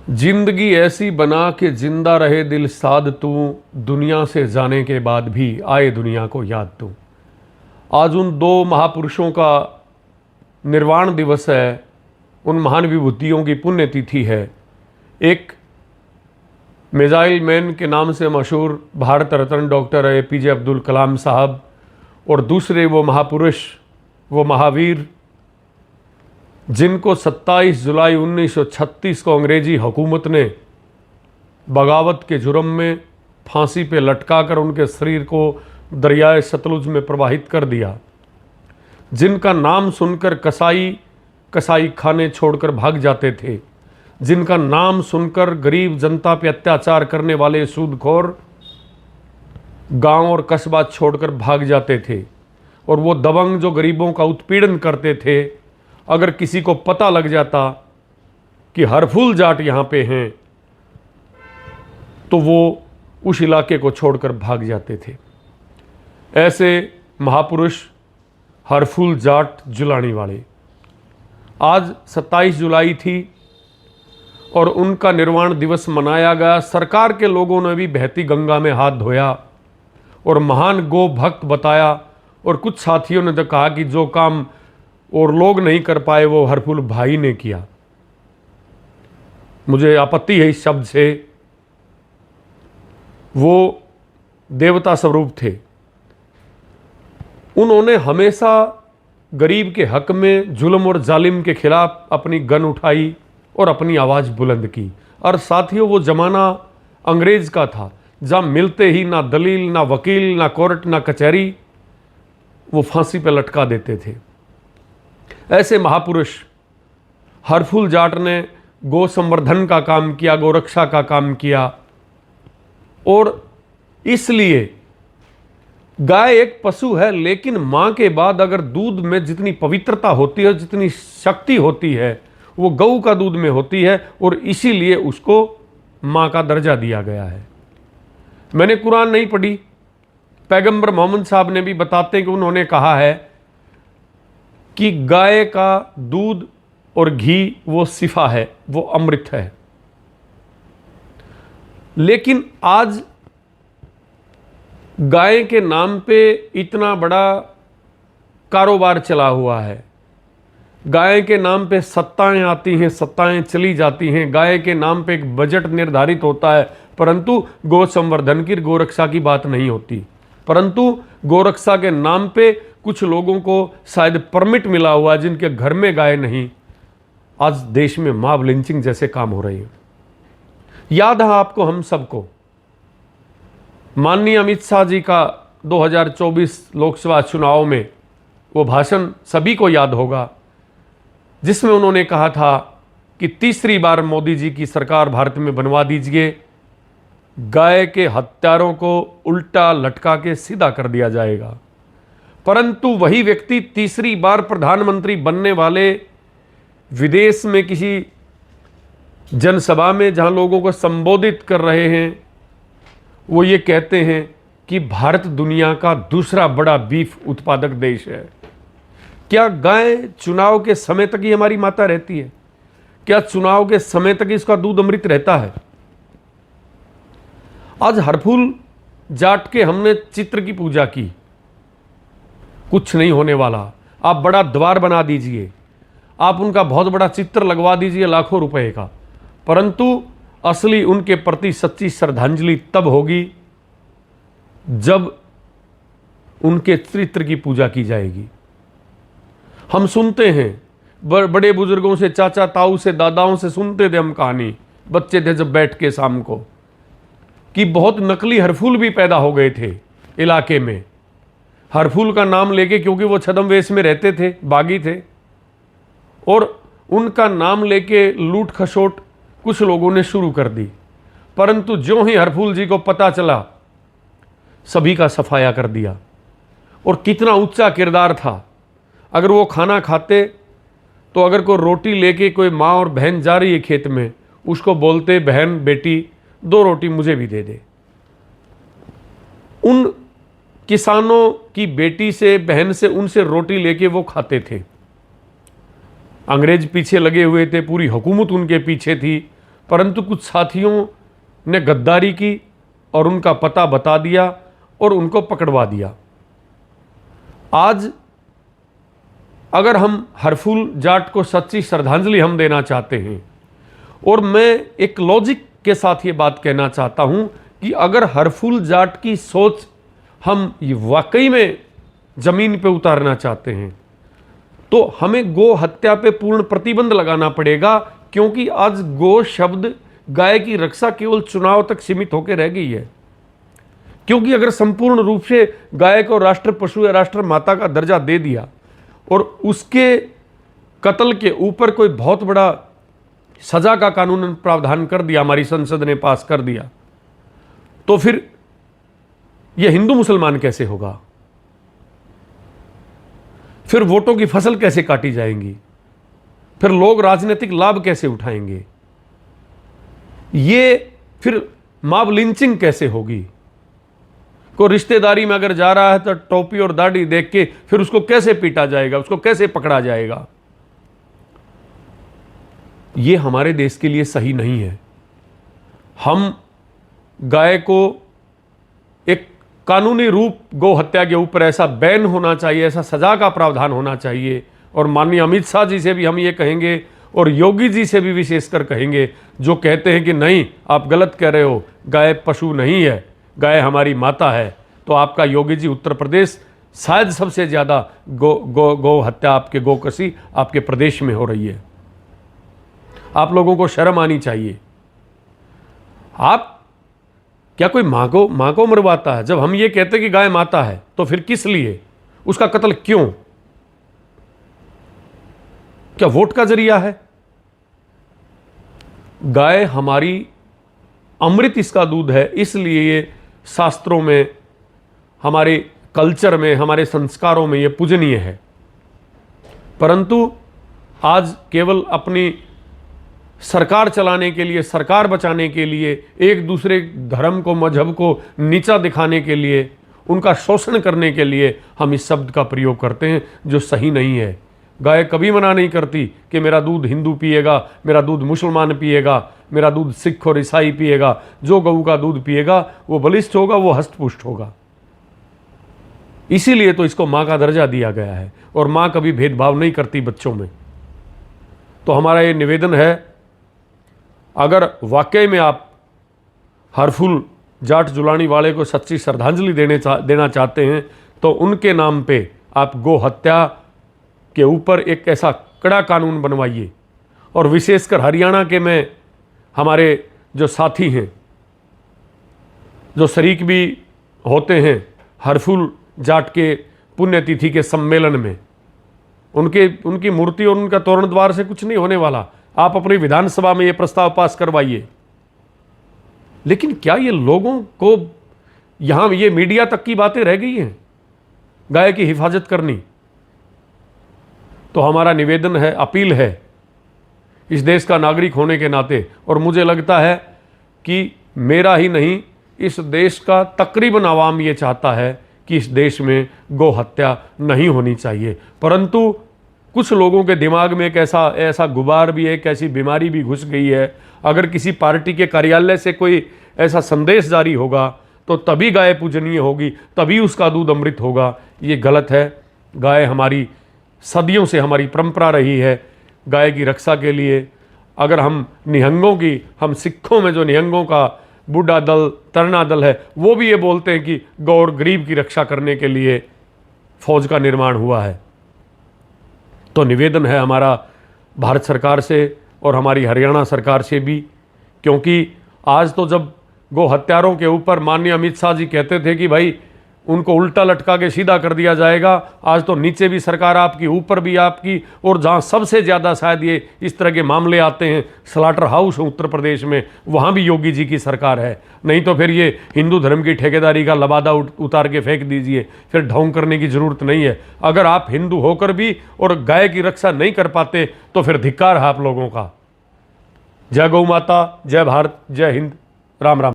जिंदगी ऐसी बना के जिंदा रहे दिल साध तू, दुनिया से जाने के बाद भी आए दुनिया को याद तू। आज उन दो महापुरुषों का निर्वाण दिवस है, उन महान विभूतियों की पुण्यतिथि है। एक मिसाइल मैन के नाम से मशहूर भारत रत्न डॉक्टर APJ अब्दुल कलाम साहब, और दूसरे वो महापुरुष, वो महावीर जिनको 27 जुलाई 1936 को अंग्रेजी हुकूमत ने बगावत के जुर्म में फांसी पे लटकाकर उनके शरीर को दरियाए सतलुज में प्रवाहित कर दिया। जिनका नाम सुनकर कसाई खाने छोड़कर भाग जाते थे, जिनका नाम सुनकर गरीब जनता पे अत्याचार करने वाले सूदखोर गांव और कस्बा छोड़कर भाग जाते थे, और वो दबंग जो गरीबों का उत्पीड़न करते थे, अगर किसी को पता लग जाता कि हरफूल जाट यहाँ पे हैं तो वो उस इलाके को छोड़कर भाग जाते थे। ऐसे महापुरुष हरफूल जाट जुलानी वाले। आज 27 जुलाई थी और उनका निर्वाण दिवस मनाया गया। सरकार के लोगों ने भी बहती गंगा में हाथ धोया और महान गो भक्त बताया, और कुछ साथियों ने तो कहा कि जो काम और लोग नहीं कर पाए वो हरफूल भाई ने किया। मुझे आपत्ति है इस शब्द से। वो देवता स्वरूप थे। उन्होंने हमेशा गरीब के हक में जुल्म और जालिम के खिलाफ अपनी गन उठाई और अपनी आवाज़ बुलंद की। और साथियों, वो ज़माना अंग्रेज़ का था जहाँ मिलते ही ना दलील, ना वकील, ना कोर्ट, ना कचहरी, वो फांसी पे लटका देते थे। ऐसे महापुरुष हरफूल जाट ने गौ संवर्धन का काम किया, गौरक्षा का काम किया, और इसलिए गाय एक पशु है, लेकिन मां के बाद अगर दूध में जितनी पवित्रता होती है, जितनी शक्ति होती है, वो गऊ का दूध में होती है, और इसीलिए उसको मां का दर्जा दिया गया है। मैंने कुरान नहीं पढ़ी, पैगंबर मोहम्मद साहब ने भी बताते हैं कि उन्होंने कहा है कि गाय का दूध और घी वो शिफा है, वो अमृत है। लेकिन आज गाय के नाम पे इतना बड़ा कारोबार चला हुआ है। गाय के नाम पे सत्ताएं आती हैं, सत्ताएं चली जाती हैं। गाय के नाम पे एक बजट निर्धारित होता है, परंतु गौ संवर्धन की, गोरक्षा की बात नहीं होती। परंतु गोरक्षा के नाम पे कुछ लोगों को शायद परमिट मिला हुआ है, जिनके घर में गाय नहीं। आज देश में मॉब लिंचिंग जैसे काम हो रहे हैं। याद है आपको, हम सबको, माननीय अमित शाह जी का 2024 लोकसभा चुनाव में वो भाषण सभी को याद होगा, जिसमें उन्होंने कहा था कि तीसरी बार मोदी जी की सरकार भारत में बनवा दीजिए, गाय के हत्यारों को उल्टा लटका के सीधा कर दिया जाएगा। परंतु वही व्यक्ति तीसरी बार प्रधानमंत्री बनने वाले विदेश में किसी जनसभा में जहां लोगों को संबोधित कर रहे हैं, वो ये कहते हैं कि भारत दुनिया का दूसरा बड़ा बीफ उत्पादक देश है। क्या गाय चुनाव के समय तक ही हमारी माता रहती है? क्या चुनाव के समय तक इसका दूध अमृत रहता है? आज हरफूल जाट के हमने चित्र की पूजा की, कुछ नहीं होने वाला। आप बड़ा द्वार बना दीजिए, आप उनका बहुत बड़ा चित्र लगवा दीजिए लाखों रुपए का, परंतु असली उनके प्रति सच्ची श्रद्धांजलि तब होगी जब उनके चरित्र की पूजा की जाएगी। हम सुनते हैं, बड़े बुजुर्गों से, चाचा ताऊ से, दादाओं से सुनते थे हम कहानी, बच्चे थे जब बैठ के शाम को, कि बहुत नकली हरफूल भी पैदा हो गए थे इलाके में। हरफूल का नाम लेके, क्योंकि वो छद्मवेश में रहते थे, बागी थे, और उनका नाम लेके लूट खसोट कुछ लोगों ने शुरू कर दी। परंतु जो ही हरफूल जी को पता चला, सभी का सफाया कर दिया। और कितना ऊंचा किरदार था। अगर वो खाना खाते तो अगर कोई रोटी लेके कोई माँ और बहन जा रही है खेत में, उसको बोलते, बहन बेटी 2 रोटी मुझे भी दे दे। उन किसानों की बेटी से, बहन से, उनसे रोटी लेके वो खाते थे। अंग्रेज पीछे लगे हुए थे, पूरी हुकूमत उनके पीछे थी, परंतु कुछ साथियों ने गद्दारी की और उनका पता बता दिया और उनको पकड़वा दिया। आज अगर हम हरफूल जाट को सच्ची श्रद्धांजलि हम देना चाहते हैं, और मैं एक लॉजिक के साथ ये बात कहना चाहता हूं कि अगर हरफूल जाट की सोच हम वाकई में जमीन पे उतारना चाहते हैं तो हमें गो हत्या पे पूर्ण प्रतिबंध लगाना पड़ेगा, क्योंकि आज गो शब्द गाय की रक्षा केवल चुनाव तक सीमित होकर रह गई है। क्योंकि अगर संपूर्ण रूप से गाय को राष्ट्र पशु या राष्ट्र माता का दर्जा दे दिया और उसके कत्ल के ऊपर कोई बहुत बड़ा सजा का कानून प्रावधान कर दिया, हमारी संसद ने पास कर दिया, तो फिर यह हिंदू मुसलमान कैसे होगा? फिर वोटों की फसल कैसे काटी जाएंगी? फिर लोग राजनीतिक लाभ कैसे उठाएंगे? ये फिर मॉब लिंचिंग कैसे होगी? को रिश्तेदारी में अगर जा रहा है तो टोपी और दाढ़ी देख के फिर उसको कैसे पीटा जाएगा, उसको कैसे पकड़ा जाएगा? ये हमारे देश के लिए सही नहीं है। हम गाय को एक कानूनी रूप गौ हत्या के ऊपर ऐसा बैन होना चाहिए, ऐसा सजा का प्रावधान होना चाहिए। और माननीय अमित शाह जी से भी हम ये कहेंगे और योगी जी से भी विशेषकर कहेंगे, जो कहते हैं कि नहीं आप गलत कह रहे हो, गाय पशु नहीं है, गाय हमारी माता है। तो आपका योगी जी उत्तर प्रदेश शायद सबसे ज़्यादा गौ हत्या, आपके गोकशी आपके प्रदेश में हो रही है। आप लोगों को शर्म आनी चाहिए। आप क्या कोई माँ को मरवाता है? जब हम ये कहते हैं कि गाय माता है तो फिर किस लिए उसका कत्ल? क्यों? क्या वोट का जरिया है? गाय हमारी अमृत इसका दूध है, इसलिए ये शास्त्रों में, हमारे कल्चर में, हमारे संस्कारों में ये पूजनीय है। परंतु आज केवल अपनी सरकार चलाने के लिए, सरकार बचाने के लिए, एक दूसरे धर्म को, मजहब को नीचा दिखाने के लिए, उनका शोषण करने के लिए हम इस शब्द का प्रयोग करते हैं, जो सही नहीं है। गाय कभी मना नहीं करती कि मेरा दूध हिंदू पिएगा, मेरा दूध मुसलमान पिएगा, मेरा दूध सिख और ईसाई पिएगा। जो गऊ का दूध पिएगा वो बलिष्ठ होगा, वो हष्टपुष्ट होगा। इसीलिए तो इसको माँ का दर्जा दिया गया है, और माँ कभी भेदभाव नहीं करती बच्चों में। तो हमारा ये निवेदन है, अगर वाकई में आप हरफूल जाट जुलानी वाले को सच्ची श्रद्धांजलि देना चाहते हैं तो उनके नाम पे आप गो हत्या के ऊपर एक ऐसा कड़ा कानून बनवाइए। और विशेषकर हरियाणा के में हमारे जो साथी हैं, जो शरीक भी होते हैं हरफूल जाट के पुण्यतिथि के सम्मेलन में, उनकी मूर्ति और उनका तोरण द्वार से कुछ नहीं होने वाला। आप अपनी विधानसभा में ये प्रस्ताव पास करवाइए। लेकिन क्या ये लोगों को, यहां ये मीडिया तक की बातें रह गई हैं गाय की हिफाजत करनी? तो हमारा निवेदन है, अपील है, इस देश का नागरिक होने के नाते, और मुझे लगता है कि मेरा ही नहीं, इस देश का तकरीबन आवाम ये चाहता है कि इस देश में गौ हत्या नहीं होनी चाहिए। परंतु कुछ लोगों के दिमाग में एक ऐसा गुबार भी है, एक ऐसी बीमारी भी घुस गई है। अगर किसी पार्टी के कार्यालय से कोई ऐसा संदेश जारी होगा तो तभी गाय पूजनीय होगी, तभी उसका दूध अमृत होगा। ये गलत है। गाय हमारी सदियों से हमारी परंपरा रही है गाय की रक्षा के लिए। अगर हम निहंगों की, हम सिखों में जो निहंगों का बूढ़ा दल, तरना दल है, वो भी ये बोलते हैं कि गौ और गरीब की रक्षा करने के लिए फौज का निर्माण हुआ है। तो निवेदन है हमारा भारत सरकार से और हमारी हरियाणा सरकार से भी, क्योंकि आज तो जब गो हत्यारों के ऊपर माननीय अमित शाह जी कहते थे कि भाई उनको उल्टा लटका के सीधा कर दिया जाएगा, आज तो नीचे भी सरकार आपकी, ऊपर भी आपकी, और जहां सबसे ज़्यादा शायद ये इस तरह के मामले आते हैं स्लाटर हाउस उत्तर प्रदेश में, वहां भी योगी जी की सरकार है। नहीं तो फिर ये हिंदू धर्म की ठेकेदारी का लबादा उतार के फेंक दीजिए, फिर ढोंग करने की ज़रूरत नहीं है। अगर आप हिंदू होकर भी और गाय की रक्षा नहीं कर पाते तो फिर धिक्कार है आप लोगों का। जय गौ माता, जय भारत, जय हिंद, राम राम।